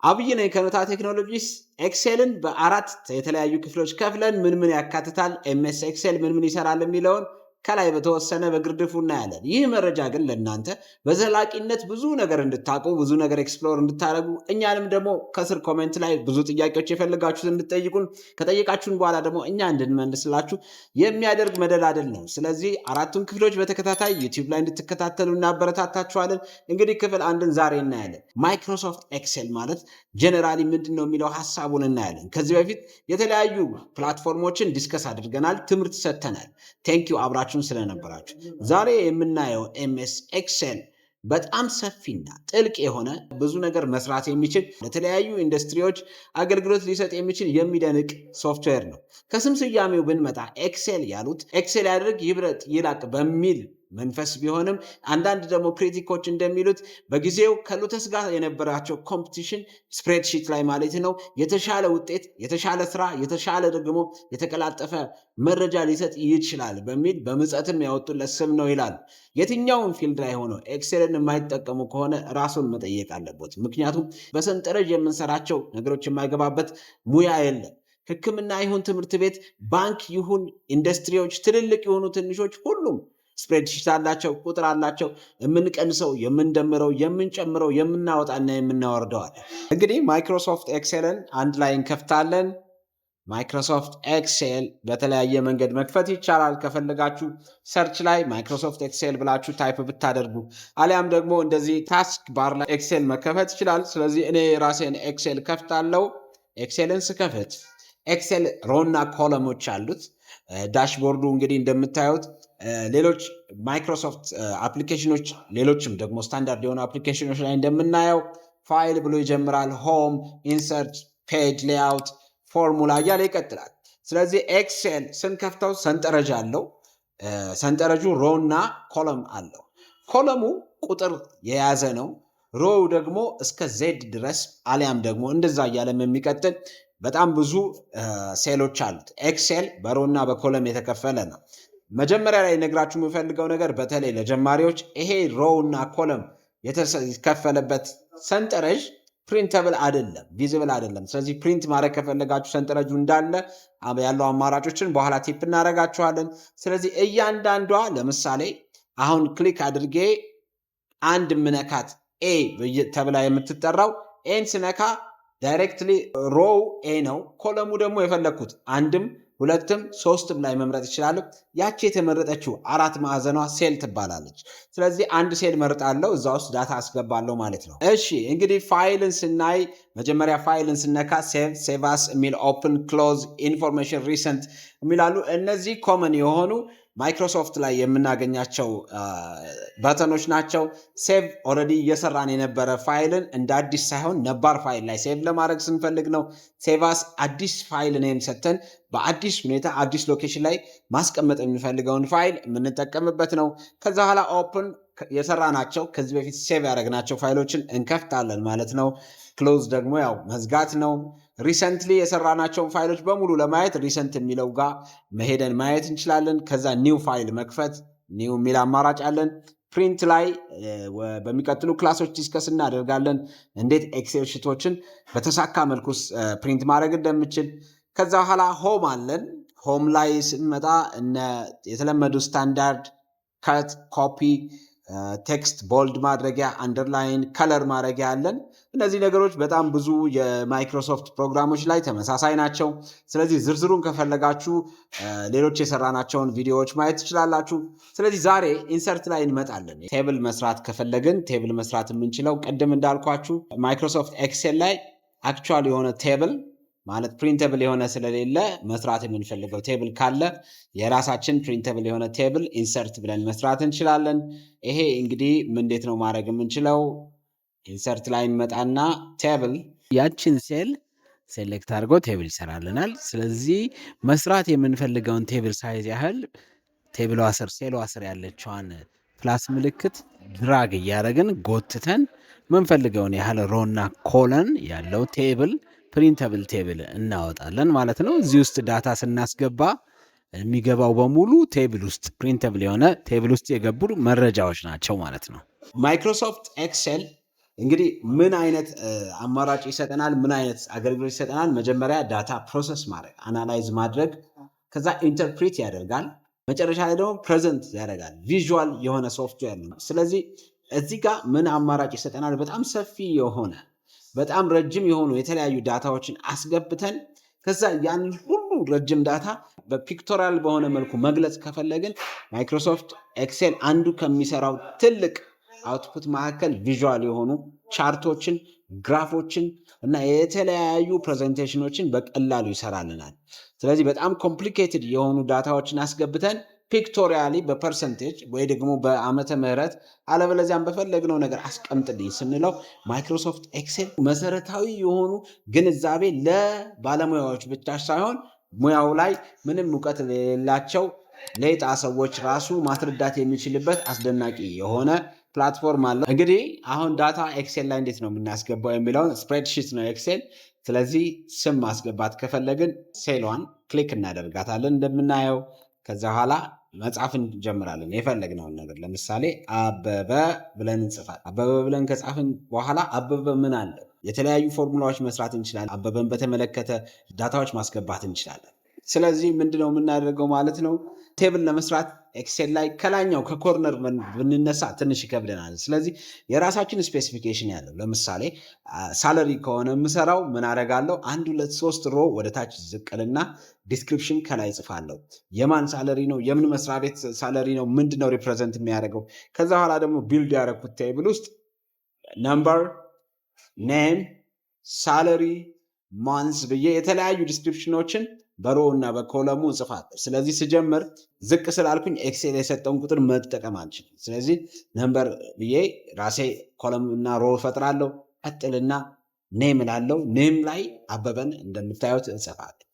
አብይ ነኝ ከኖታ ቴክኖሎጂስ። ኤክሴልን በአራት የተለያዩ ክፍሎች ከፍለን ምን ያካትታል፣ ኤምኤስ ኤክሴል ምን ይሰራል የሚለውን ከላይ በተወሰነ በግርድፉ እናያለን። ይህ መረጃ ግን ለእናንተ በዘላቂነት ብዙ ነገር እንድታቁ ብዙ ነገር ኤክስፕሎር እንድታደርጉ እኛንም ደግሞ ከስር ኮሜንት ላይ ብዙ ጥያቄዎች የፈልጋችሁት እንድጠይቁን ከጠየቃችሁን በኋላ ደግሞ እኛ እንድንመልስላችሁ የሚያደርግ መደላደል ነው። ስለዚህ አራቱን ክፍሎች በተከታታይ ዩቲዩብ ላይ እንድትከታተሉ እናበረታታችኋለን። እንግዲህ ክፍል አንድን ዛሬ እናያለን። ማይክሮሶፍት ኤክሴል ማለት ጀነራሊ ምንድን ነው የሚለው ሀሳቡን እናያለን። ከዚህ በፊት የተለያዩ ፕላትፎርሞችን ዲስከስ አድርገናል፣ ትምህርት ሰጥተናል። ቴንኪዩ አብራችሁን ስለነበራችሁ። ዛሬ የምናየው ኤምኤስ ኤክሴል በጣም ሰፊና ጥልቅ የሆነ ብዙ ነገር መስራት የሚችል ለተለያዩ ኢንዱስትሪዎች አገልግሎት ሊሰጥ የሚችል የሚደንቅ ሶፍትዌር ነው። ከስም ስያሜው ብንመጣ ኤክሴል ያሉት ኤክሴል ያድርግ ይብረጥ ይላቅ በሚል መንፈስ ቢሆንም አንዳንድ ደግሞ ክሪቲኮች እንደሚሉት በጊዜው ከሎተስ ጋር የነበራቸው ኮምፒቲሽን ስፕሬድሺት ላይ ማለት ነው የተሻለ ውጤት፣ የተሻለ ስራ፣ የተሻለ ደግሞ የተቀላጠፈ መረጃ ሊሰጥ ይችላል በሚል በምጸትም ያወጡለት ስም ነው ይላሉ። የትኛውን ፊልድ ላይ ሆነው ኤክሴልን የማይጠቀሙ ከሆነ ራሱን መጠየቅ አለበት። ምክንያቱም በሰንጠረዥ የምንሰራቸው ነገሮች የማይገባበት ሙያ የለም። ሕክምና ይሁን ትምህርት ቤት፣ ባንክ ይሁን ኢንዱስትሪዎች፣ ትልልቅ የሆኑ ትንሾች፣ ሁሉም ስፕሬድሺት አላቸው፣ ቁጥር አላቸው። የምንቀንሰው፣ የምንደምረው፣ የምንጨምረው፣ የምናወጣና የምናወርደዋል። እንግዲህ ማይክሮሶፍት ኤክሴልን አንድ ላይ እንከፍታለን። ማይክሮሶፍት ኤክሴል በተለያየ መንገድ መክፈት ይቻላል። ከፈለጋችሁ ሰርች ላይ ማይክሮሶፍት ኤክሴል ብላችሁ ታይፕ ብታደርጉ አሊያም ደግሞ እንደዚህ ታስክ ባር ላይ ኤክሴል መከፈት ይችላል። ስለዚህ እኔ ራሴን ኤክሴል ከፍታለሁ። ኤክሴልን ስከፍት ኤክሴል ሮና ኮለሞች አሉት። ዳሽቦርዱ እንግዲህ እንደምታዩት ሌሎች ማይክሮሶፍት አፕሊኬሽኖች ሌሎችም ደግሞ ስታንዳርድ የሆኑ አፕሊኬሽኖች ላይ እንደምናየው ፋይል ብሎ ይጀምራል። ሆም፣ ኢንሰርት፣ ፔጅ ሌአውት፣ ፎርሙላ እያለ ይቀጥላል። ስለዚህ ኤክሴል ስንከፍተው ሰንጠረዥ አለው። ሰንጠረዡ ሮ እና ኮለም አለው። ኮለሙ ቁጥር የያዘ ነው። ሮው ደግሞ እስከ ዜድ ድረስ አሊያም ደግሞ እንደዛ እያለም የሚቀጥል በጣም ብዙ ሴሎች አሉት። ኤክሴል በሮ እና በኮለም የተከፈለ ነው። መጀመሪያ ላይ ነግራችሁ የምፈልገው ነገር በተለይ ለጀማሪዎች ይሄ ሮው እና ኮለም የተከፈለበት ሰንጠረዥ ፕሪንተብል አይደለም፣ ቪዚብል አይደለም። ስለዚህ ፕሪንት ማድረግ ከፈለጋችሁ ሰንጠረዡ እንዳለ ያለው አማራጮችን በኋላ ቲፕ እናደርጋችኋለን። ስለዚህ እያንዳንዷ ለምሳሌ አሁን ክሊክ አድርጌ አንድ ምነካት ኤ ተብላ የምትጠራው ኤን ስነካ ዳይሬክትሊ ሮው ኤ ነው። ኮለሙ ደግሞ የፈለግኩት አንድም ሁለትም ሶስትም ላይ መምረጥ ይችላል። ያቺ የተመረጠችው አራት ማዕዘኗ ሴል ትባላለች። ስለዚህ አንድ ሴል መርጣለሁ፣ እዛ ውስጥ ዳታ አስገባለሁ ማለት ነው። እሺ እንግዲህ ፋይልን ስናይ መጀመሪያ ፋይልን ስነካ ሴቭ፣ ሴቫስ የሚል ኦፕን፣ ክሎዝ፣ ኢንፎርሜሽን፣ ሪሰንት የሚላሉ እነዚህ ኮመን የሆኑ ማይክሮሶፍት ላይ የምናገኛቸው በተኖች ናቸው። ሴቭ ኦልሬዲ እየሰራን የነበረ ፋይልን እንደ አዲስ ሳይሆን ነባር ፋይል ላይ ሴቭ ለማድረግ ስንፈልግ ነው። ሴቫስ አዲስ ፋይል ኔም ሰተን በአዲስ ሁኔታ አዲስ ሎኬሽን ላይ ማስቀመጥ የሚፈልገውን ፋይል የምንጠቀምበት ነው። ከዛ በኋላ ኦፕን የሰራናቸው ከዚህ በፊት ሴቭ ያደረግናቸው ፋይሎችን እንከፍታለን ማለት ነው። ክሎዝ ደግሞ ያው መዝጋት ነው። ሪሰንትሊ የሰራናቸውን ፋይሎች በሙሉ ለማየት ሪሰንት የሚለው ጋር መሄደን ማየት እንችላለን። ከዛ ኒው ፋይል መክፈት፣ ኒው የሚል አማራጭ አለን። ፕሪንት ላይ በሚቀጥሉ ክላሶች ዲስከስ እናደርጋለን እንዴት ኤክሴል ሽቶችን በተሳካ መልኩ ፕሪንት ማድረግ እንደምችል። ከዛ በኋላ ሆም አለን። ሆም ላይ ስንመጣ የተለመዱ ስታንዳርድ ከት፣ ኮፒ፣ ቴክስት ቦልድ ማድረጊያ፣ አንደርላይን፣ ከለር ማድረጊያ አለን። እነዚህ ነገሮች በጣም ብዙ የማይክሮሶፍት ፕሮግራሞች ላይ ተመሳሳይ ናቸው። ስለዚህ ዝርዝሩን ከፈለጋችሁ ሌሎች የሰራናቸውን ቪዲዮዎች ማየት ትችላላችሁ። ስለዚህ ዛሬ ኢንሰርት ላይ እንመጣለን። ቴብል መስራት ከፈለግን ቴብል መስራት የምንችለው ቅድም እንዳልኳችሁ ማይክሮሶፍት ኤክሴል ላይ አክቹዋል የሆነ ቴብል ማለት ፕሪንተብል የሆነ ስለሌለ መስራት የምንፈልገው ቴብል ካለ የራሳችን ፕሪንተብል የሆነ ቴብል ኢንሰርት ብለን መስራት እንችላለን። ይሄ እንግዲህ እንዴት ነው ማድረግ የምንችለው? ኢንሰርት ላይ እንመጣና ቴብል ያችን ሴል ሴሌክት አድርጎ ቴብል ይሰራልናል። ስለዚህ መስራት የምንፈልገውን ቴብል ሳይዝ ያህል ቴብሏ ስር ሴሏ ስር ያለችዋን ፕላስ ምልክት ድራግ እያደረግን ጎትተን ምንፈልገውን ያህል ሮና ኮለን ያለው ቴብል ፕሪንተብል ቴብል እናወጣለን ማለት ነው። እዚህ ውስጥ ዳታ ስናስገባ የሚገባው በሙሉ ቴብል ውስጥ ፕሪንተብል የሆነ ቴብል ውስጥ የገቡ መረጃዎች ናቸው ማለት ነው። ማይክሮሶፍት ኤክሴል እንግዲህ ምን አይነት አማራጭ ይሰጠናል? ምን አይነት አገልግሎት ይሰጠናል? መጀመሪያ ዳታ ፕሮሰስ ማድረግ፣ አናላይዝ ማድረግ፣ ከዛ ኢንተርፕሬት ያደርጋል። መጨረሻ ላይ ደግሞ ፕሬዘንት ያደርጋል። ቪዥዋል የሆነ ሶፍትዌር ነው። ስለዚህ እዚህ ጋር ምን አማራጭ ይሰጠናል? በጣም ሰፊ የሆነ በጣም ረጅም የሆኑ የተለያዩ ዳታዎችን አስገብተን ከዛ ያንን ሁሉ ረጅም ዳታ በፒክቶሪያል በሆነ መልኩ መግለጽ ከፈለግን ማይክሮሶፍት ኤክሴል አንዱ ከሚሰራው ትልቅ አውትፑት መካከል ቪዥዋል የሆኑ ቻርቶችን፣ ግራፎችን እና የተለያዩ ፕሬዘንቴሽኖችን በቀላሉ ይሰራልናል። ስለዚህ በጣም ኮምፕሊኬትድ የሆኑ ዳታዎችን አስገብተን ፒክቶሪያሊ በፐርሰንቴጅ ወይ ደግሞ በዓመተ ምህረት አለበለዚያም በፈለግነው ነገር አስቀምጥልኝ ስንለው ማይክሮሶፍት ኤክሴል መሰረታዊ የሆኑ ግንዛቤ ለባለሙያዎች ብቻ ሳይሆን ሙያው ላይ ምንም እውቀት የሌላቸው ሌጣ ሰዎች ራሱ ማስረዳት የሚችልበት አስደናቂ የሆነ ፕላትፎርም አለው። እንግዲህ አሁን ዳታ ኤክሴል ላይ እንዴት ነው የምናስገባው የሚለውን ስፕሬድሺት ነው ኤክሴል። ስለዚህ ስም ማስገባት ከፈለግን ሴሏን ክሊክ እናደርጋታለን እንደምናየው። ከዛ በኋላ መጻፍ እንጀምራለን የፈለግነውን ነገር። ለምሳሌ አበበ ብለን እንጽፋለን። አበበ ብለን ከጻፍን በኋላ አበበ ምን አለ? የተለያዩ ፎርሙላዎች መስራት እንችላለን። አበበን በተመለከተ ዳታዎች ማስገባት እንችላለን። ስለዚህ ምንድነው የምናደርገው ማለት ነው? ቴብል ለመስራት ኤክሴል ላይ ከላኛው ከኮርነር ብንነሳ ትንሽ ይከብደናል። ስለዚህ የራሳችን ስፔሲፊኬሽን ያለው ለምሳሌ ሳለሪ ከሆነ የምሰራው ምን አደርጋለሁ? 1 2 3 ሮ ወደ ታች ዝቅልና ዲስክሪፕሽን ከላይ ጽፋለሁ። የማን ሳለሪ ነው? የምን መስሪያ ቤት ሳለሪ ነው? ምንድነው ሪፕሬዘንት የሚያደርገው? ከዛ በኋላ ደግሞ ቢልድ ያደረኩት ቴብል ውስጥ ነምበር፣ ኔም፣ ሳለሪ፣ ማንስ ብዬ የተለያዩ ዲስክሪፕሽኖችን በሮ እና በኮለሙ እንጽፋለሁ። ስለዚህ ስጀምር ዝቅ ስላልኩኝ ኤክሴል የሰጠውን ቁጥር መጠቀም አልችልም። ስለዚህ ነምበር ብዬ ራሴ ኮለም እና ሮ ፈጥራለሁ። ቀጥልና ኔም እላለሁ። ኔም ላይ አበበን እንደምታዩት እንጽፋለሁ።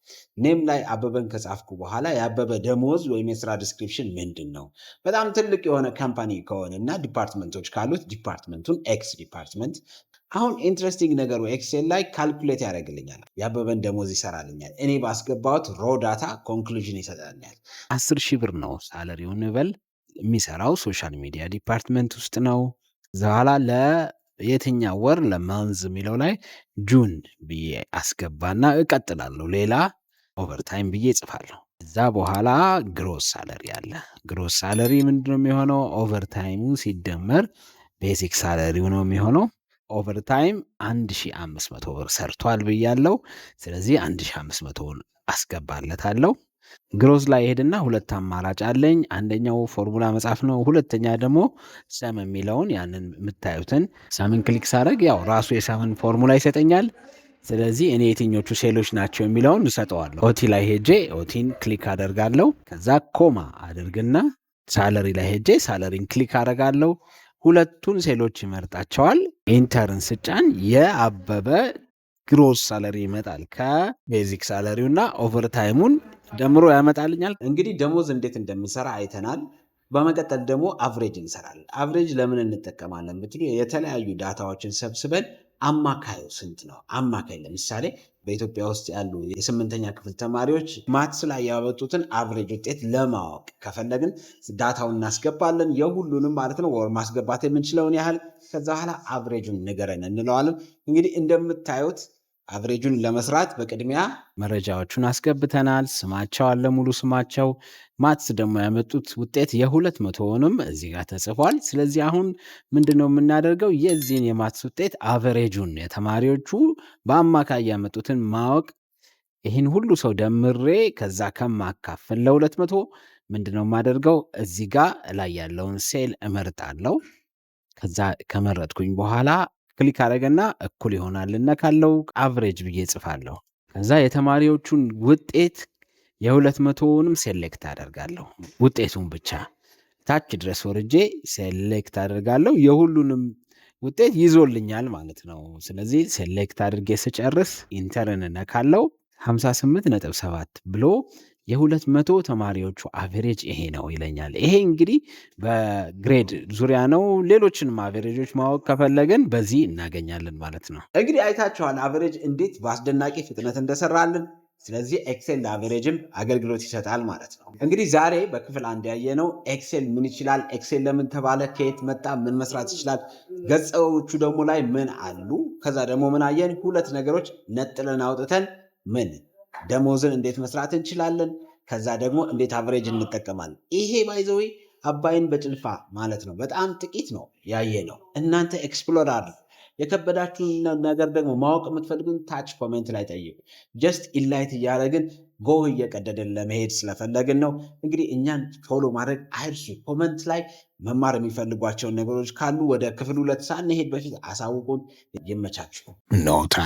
ኔም ላይ አበበን ከጻፍኩ በኋላ የአበበ ደሞዝ ወይም የስራ ዲስክሪፕሽን ምንድን ነው? በጣም ትልቅ የሆነ ካምፓኒ ከሆነ እና ዲፓርትመንቶች ካሉት ዲፓርትመንቱን ኤክስ ዲፓርትመንት። አሁን ኢንትረስቲንግ ነገሩ ኤክሴል ላይ ካልኩሌት ያደርግልኛል። የአበበን ደሞዝ ይሰራልኛል። እኔ ባስገባሁት ሮ ዳታ ኮንክሉዥን ይሰጠኛል። 10,000 ብር ነው ሳለሪውን በል። የሚሰራው ሶሻል ሚዲያ ዲፓርትመንት ውስጥ ነው። በኋላ ለየትኛው ወር ለማንዝ የሚለው ላይ ጁን ብዬ አስገባና እቀጥላለሁ። ሌላ ኦቨርታይም ብዬ እጽፋለሁ። እዛ በኋላ ግሮስ ሳለሪ አለ። ግሮስ ሳለሪ ምንድነው የሚሆነው? ኦቨርታይሙ ሲደመር ቤዚክ ሳለሪው ነው የሚሆነው። ኦቨርታይም 1500 ብር ሰርቷል ብያለው። ስለዚህ 1500ን አስገባለታለሁ። ግሮዝ ላይ ሄድና ሁለት አማራጭ አለኝ። አንደኛው ፎርሙላ መጻፍ ነው። ሁለተኛ ደግሞ ሰም የሚለውን ያንን የምታዩትን ሰምን ክሊክ ሳደርግ ያው ራሱ የሰምን ፎርሙላ ይሰጠኛል። ስለዚህ እኔ የትኞቹ ሴሎች ናቸው የሚለውን እሰጠዋለሁ። ኦቲ ላይ ሄጄ ኦቲን ክሊክ አደርጋለሁ። ከዛ ኮማ አድርግና ሳለሪ ላይ ሄጄ ሳለሪን ክሊክ አደርጋለሁ። ሁለቱን ሴሎች ይመርጣቸዋል። ኢንተርን ስጫን የአበበ ግሮስ ሳለሪ ይመጣል። ከቤዚክ ሳለሪው እና ኦቨርታይሙን ደምሮ ያመጣልኛል። እንግዲህ ደሞዝ እንዴት እንደሚሰራ አይተናል። በመቀጠል ደግሞ አቭሬጅ እንሰራለን። አቭሬጅ ለምን እንጠቀማለን ብትሉ የተለያዩ ዳታዎችን ሰብስበን አማካዩ ስንት ነው? አማካይ ለምሳሌ በኢትዮጵያ ውስጥ ያሉ የ8ኛ ክፍል ተማሪዎች ማትስ ላይ ያወጡትን አቭሬጅ ውጤት ለማወቅ ከፈለግን ዳታውን እናስገባለን። የሁሉንም ማለት ነው፣ ወር ማስገባት የምንችለውን ያህል። ከዛ በኋላ አቭሬጁን ንገረን እንለዋለን። እንግዲህ እንደምታዩት አቭሬጁን ለመስራት በቅድሚያ መረጃዎቹን አስገብተናል። ስማቸው አለ፣ ሙሉ ስማቸው። ማትስ ደግሞ ያመጡት ውጤት የ200ንም እዚህ ጋር ተጽፏል። ስለዚህ አሁን ምንድነው የምናደርገው? የዚህን የማትስ ውጤት አቨሬጁን የተማሪዎቹ በአማካይ ያመጡትን ማወቅ። ይህን ሁሉ ሰው ደምሬ ከዛ ከማካፈል ለ200 ምንድነው የማደርገው? እዚህ ጋር ላይ ያለውን ሴል እመርጣለሁ። ከዛ ከመረጥኩኝ በኋላ ክሊክ አደረገና እኩል ይሆናልና ካለው አቨሬጅ ብዬ ጽፋለሁ። ከዛ የተማሪዎቹን ውጤት የ200ንም ሴሌክት አደርጋለሁ። ውጤቱን ብቻ ታች ድረስ ወርጄ ሴሌክት አደርጋለሁ። የሁሉንም ውጤት ይዞልኛል ማለት ነው። ስለዚህ ሴሌክት አድርጌ ስጨርስ ኢንተርን ነካለው። 58.7 ብሎ የ200 ተማሪዎቹ አቨሬጅ ይሄ ነው ይለኛል። ይሄ እንግዲህ በግሬድ ዙሪያ ነው። ሌሎችንም አቨሬጆች ማወቅ ከፈለግን በዚህ እናገኛለን ማለት ነው። እንግዲህ አይታችኋል አቨሬጅ እንዴት በአስደናቂ ፍጥነት እንደሰራልን። ስለዚህ ኤክሴል ለአቨሬጅም አገልግሎት ይሰጣል ማለት ነው። እንግዲህ ዛሬ በክፍል 1 ያየነው ኤክሴል ምን ይችላል፣ ኤክሴል ለምን ተባለ፣ ከየት መጣ፣ ምን መስራት ይችላል፣ ገጾቹ ደግሞ ላይ ምን አሉ፣ ከዛ ደግሞ ምን አየን፣ ሁለት ነገሮች ነጥለን አውጥተን ምን ደሞዝን እንዴት መስራት እንችላለን፣ ከዛ ደግሞ እንዴት አቨሬጅ እንጠቀማለን። ይሄ ባይዘዌ አባይን በጭልፋ ማለት ነው። በጣም ጥቂት ነው ያየነው። እናንተ ኤክስፕሎር አድርጉ። የከበዳችሁን ነገር ደግሞ ማወቅ የምትፈልጉን ታች ኮሜንት ላይ ጠይቁ። ጀስት ኢንላይት እያደረግን ጎህ እየቀደደን ለመሄድ ስለፈለግን ነው። እንግዲህ እኛን ፎሎ ማድረግ አይርሱ። ኮመንት ላይ መማር የሚፈልጓቸውን ነገሮች ካሉ ወደ ክፍል 2 ሳንሄድ በፊት አሳውቁን። ይመቻችሁ። ኖታ